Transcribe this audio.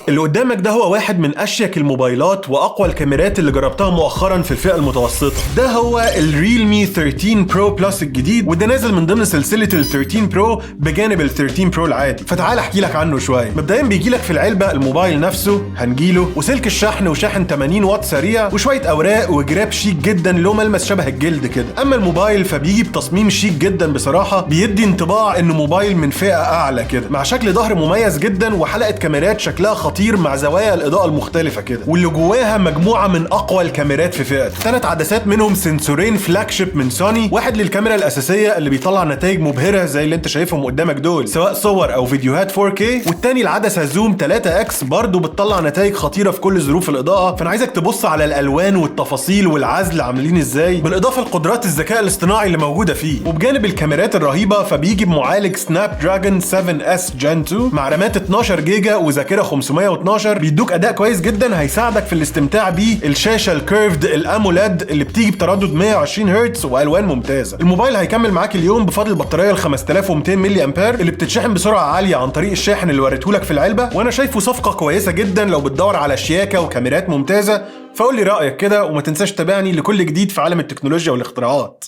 اللي قدامك ده هو واحد من اشيك الموبايلات واقوى الكاميرات اللي جربتها مؤخرا في الفئه المتوسطه. ده هو الريلمي 13 برو بلس الجديد، وده نازل من ضمن سلسله ال 13 برو بجانب ال 13 برو العادي. فتعال احكي لك عنه شويه. مبدئيا بيجي لك في العلبه الموبايل نفسه هنجيله، وسلك الشحن وشاحن 80 واط سريع، وشويه اوراق وجراب شيك جدا له ملمس شبه الجلد كده. اما الموبايل فبيجي بتصميم شيك جدا بصراحه، بيدي انطباع انه موبايل من فئه اعلى كده، مع شكل ظهر مميز جدا وحلقه كاميرات شكلها خطير مع زوايا الاضاءه المختلفه كده، واللي جواها مجموعه من اقوى الكاميرات في فئته. 3 عدسات منهم سنسورين فلاج شيب من سوني، واحد للكاميرا الاساسيه اللي بيطلع نتائج مبهره زي اللي انت شايفهم قدامك دول سواء صور او فيديوهات 4K، والتاني العدسه زوم 3x برضه بتطلع نتائج خطيره في كل ظروف الاضاءه. فانا عايزك تبص على الالوان والتفاصيل والعزل عاملين ازاي، بالاضافه لقدرات الذكاء الاصطناعي اللي موجوده فيه. وبجانب الكاميرات الرهيبه فبيجي بمعالج سناب دراجون 7S جن 2 مع رامات 12 جيجا وذاكره 512، بيدوك اداء كويس جدا هيساعدك في الاستمتاع بيه. الشاشه الكيرفد الاموليد اللي بتيجي بتردد 120 هرتز والوان ممتازه. الموبايل هيكمل معاك اليوم بفضل البطاريه ال 5200 ملي امبير اللي بتتشحن بسرعه عاليه عن طريق الشاحن اللي وريتهولك في العلبه، وانا شايفه صفقه كويسه جدا لو بتدور على شياكه وكاميرات ممتازه. فقول لي رايك كده، وما تنساش تتابعني لكل جديد في عالم التكنولوجيا والاختراعات.